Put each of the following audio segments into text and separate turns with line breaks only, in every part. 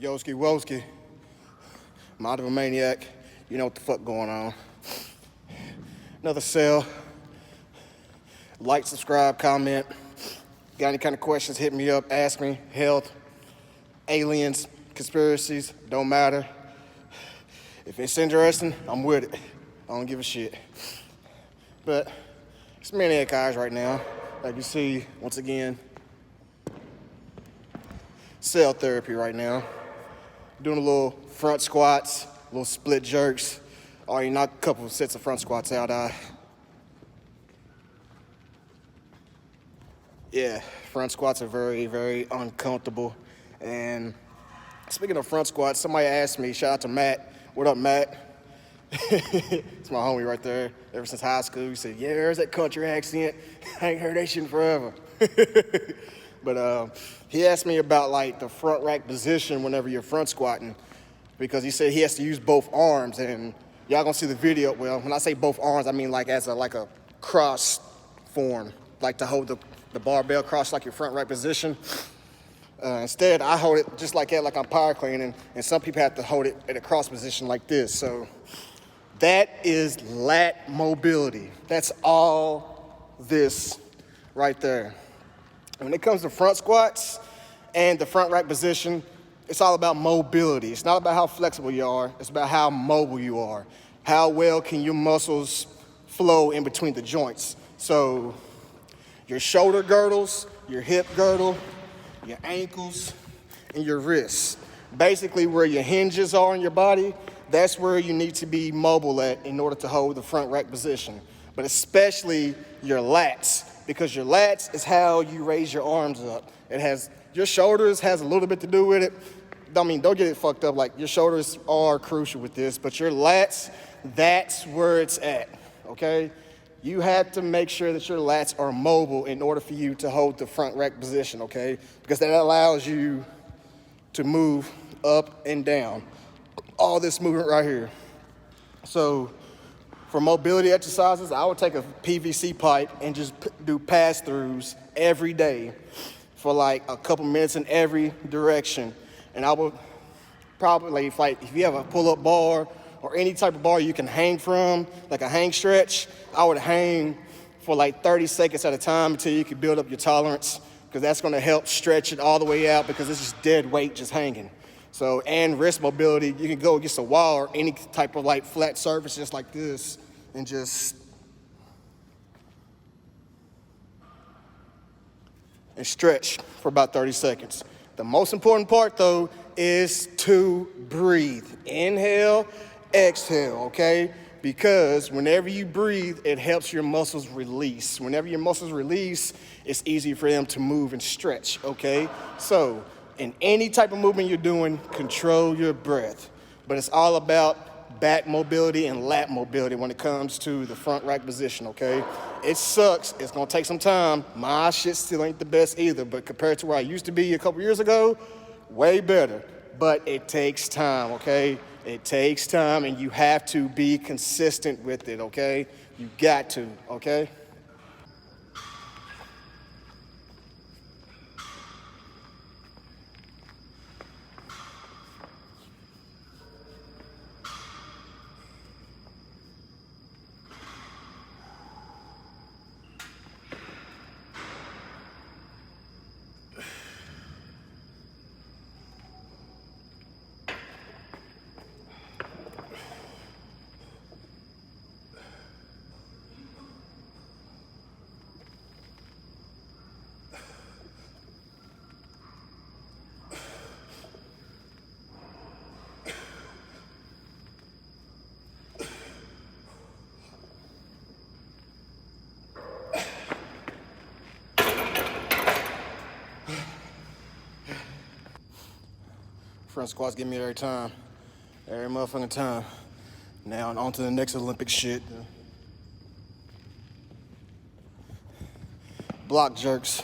Yoski Woski, Mind of a Maniac. You know what the fuck going on. Another cell. Like, subscribe, comment. Got any kind of questions, hit me up, ask me. Health, aliens, conspiracies, don't matter. If it's interesting, I'm with it. I don't give a shit. But it's Maniac Eyes right now. Like you see, once again, cell therapy right now. Doing a little front squats, little split jerks. Already knocked a couple of sets of front squats out. Yeah, front squats are very, very uncomfortable. And speaking of front squats, somebody asked me, shout out to Matt. What up, Matt? It's my homie right there. Ever since high school, he said, yeah, there's that country accent. I ain't heard that shit in forever. But he asked me about like the front rack position whenever you're front squatting, because he said he has to use both arms, and y'all gonna see the video. Well, when I say both arms, I mean like as a cross form, like to hold the barbell cross like your front rack position. Instead, I hold it just like that, like I'm power cleaning, and some people have to hold it at a cross position like this. So that is lat mobility. That's all this right there. When it comes to front squats and the front rack position, it's all about mobility. It's not about how flexible you are, it's about how mobile you are. How well can your muscles flow in between the joints? So your shoulder girdles, your hip girdle, your ankles, and your wrists. Basically where your hinges are in your body, that's where you need to be mobile at in order to hold the front rack position. But especially your lats, because your lats is how you raise your arms up. Your shoulders has a little bit to do with it. I mean, don't get it fucked up, like your shoulders are crucial with this, but your lats, that's where it's at, okay? You have to make sure that your lats are mobile in order for you to hold the front rack position, okay? Because that allows you to move up and down. All this movement right here. So for mobility exercises, I would take a PVC pipe and just do pass-throughs every day for like a couple minutes in every direction. And I would probably, if you have a pull-up bar or any type of bar you can hang from, like a hang stretch, I would hang for like 30 seconds at a time until you can build up your tolerance, because that's gonna help stretch it all the way out, because it's just dead weight just hanging. So, and wrist mobility, you can go against a wall or any type of like flat surface just like this and just stretch for about 30 seconds. The most important part though is to breathe. Inhale, exhale, okay? Because whenever you breathe, it helps your muscles release. Whenever your muscles release, it's easier for them to move and stretch, okay? So, in any type of movement you're doing, control your breath. But it's all about back mobility and lat mobility when it comes to the front rack position, okay? It sucks. It's gonna take some time. My shit still ain't the best either, but compared to where I used to be a couple years ago, way better. But it takes time, okay? It takes time, and you have to be consistent with it, okay? You got to, okay? Front squats get me every time. Every motherfucking time. Now on to the next Olympic shit. Block jerks.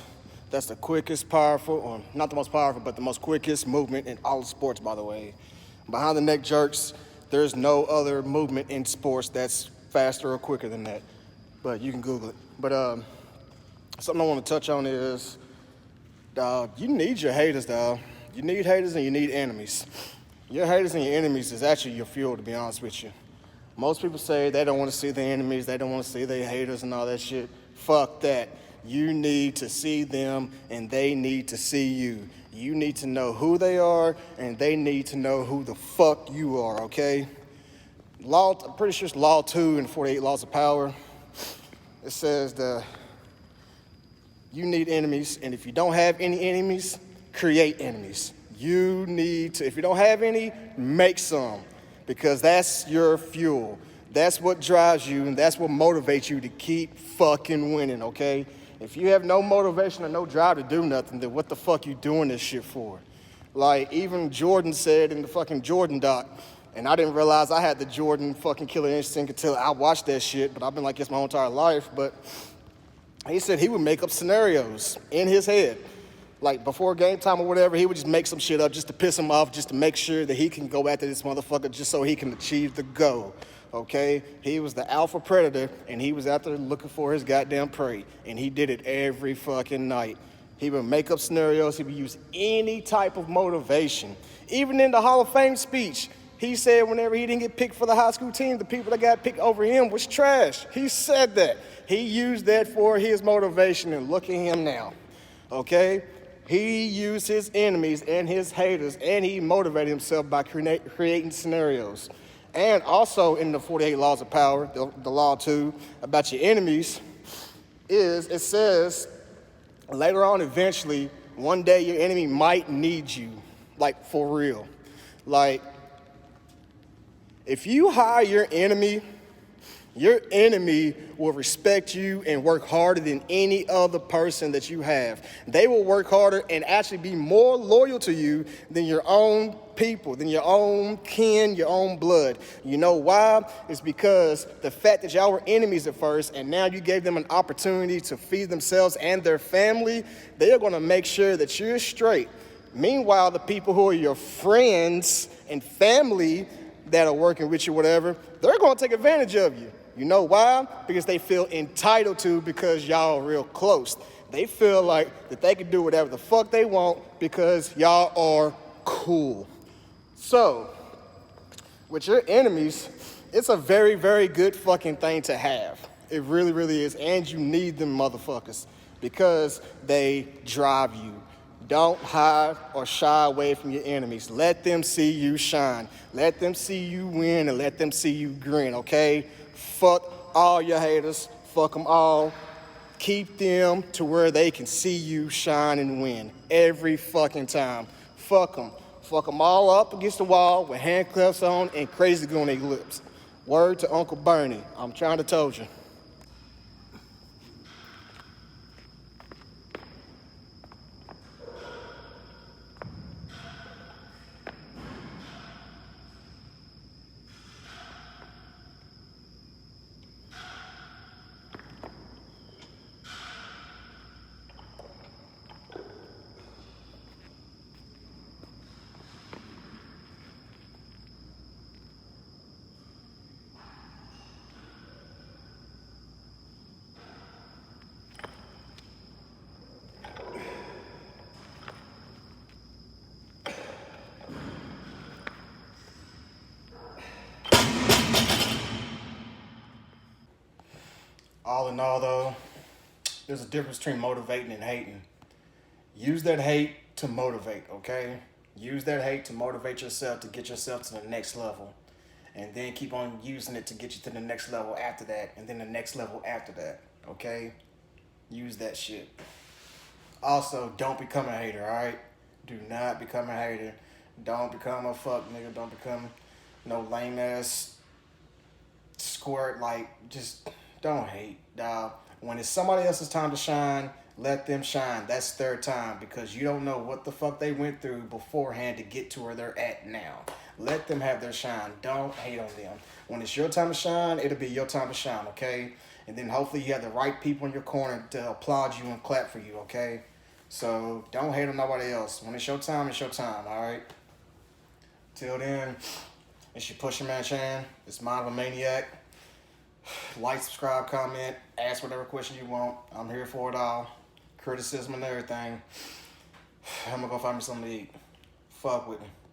That's the quickest, powerful, or not the most powerful, but the most quickest movement in all sports, by the way. Behind the neck jerks, there's no other movement in sports that's faster or quicker than that. But you can Google it. But something I want to touch on is, dog, you need your haters, dog. You need haters and you need enemies. Your haters and your enemies is actually your fuel, to be honest with you. Most people say they don't want to see their enemies, they don't want to see their haters and all that shit. Fuck that. You need to see them and they need to see you. You need to know who they are and they need to know who the fuck you are, okay? I'm pretty sure it's Law 2 and 48 Laws of Power. It says you need enemies, and if you don't have any enemies, create enemies. You need to, if you don't have any, make some, because that's your fuel. That's what drives you, and that's what motivates you to keep fucking winning, okay? If you have no motivation or no drive to do nothing, then what the fuck you doing this shit for? Like, even Jordan said in the fucking Jordan doc, and I didn't realize I had the Jordan fucking killer instinct until I watched that shit, but I've been like this my whole entire life, but he said he would make up scenarios in his head. Like, before game time or whatever, he would just make some shit up just to piss him off, just to make sure that he can go after this motherfucker just so he can achieve the goal, okay? He was the alpha predator, and he was out there looking for his goddamn prey, and he did it every fucking night. He would make up scenarios. He would use any type of motivation. Even in the Hall of Fame speech, he said whenever he didn't get picked for the high school team, the people that got picked over him was trash. He said that. He used that for his motivation, and look at him now, okay? He used his enemies and his haters, and he motivated himself by creating scenarios. And also in the 48 Laws of Power, the Law 2, about your enemies, it says later on, eventually, one day your enemy might need you, like for real. Like, if you hire your enemy will respect you and work harder than any other person that you have. They will work harder and actually be more loyal to you than your own people, than your own kin, your own blood. You know why? It's because the fact that y'all were enemies at first and now you gave them an opportunity to feed themselves and their family, they are gonna make sure that you're straight. Meanwhile, the people who are your friends and family that are working with you, whatever, they're gonna take advantage of you. You know why? Because they feel entitled to, because y'all are real close. They feel like that they can do whatever the fuck they want because y'all are cool. So, with your enemies, it's a very, very good fucking thing to have. It really, really is. And you need them motherfuckers because they drive you. Don't hide or shy away from your enemies. Let them see you shine. Let them see you win and let them see you grin, okay? Fuck all your haters. Fuck them all. Keep them to where they can see you shine and win every fucking time. Fuck them. Fuck them all up against the wall with handcuffs on and crazy glue on their lips. Word to Uncle Bernie. I'm trying to told you. All in all, though, there's a difference between motivating and hating. Use that hate to motivate, okay? Use that hate to motivate yourself, to get yourself to the next level. And then keep on using it to get you to the next level after that, and then the next level after that, okay? Use that shit. Also, don't become a hater, alright? Do not become a hater. Don't become a fuck nigga. Don't become no lame ass squirt. Like, just don't hate, dog. When it's somebody else's time to shine, let them shine. That's their time, because you don't know what the fuck they went through beforehand to get to where they're at now. Let them have their shine. Don't hate on them. When it's your time to shine, it'll be your time to shine, okay? And then hopefully you have the right people in your corner to applaud you and clap for you, okay? So don't hate on nobody else. When it's your time, all right? Till then, it's your Pusher Man Chan. It's Mind of a Maniac. Like, subscribe, comment, ask whatever question you want. I'm here for it all. Criticism and everything. I'm gonna go find me something to eat. fuck with him.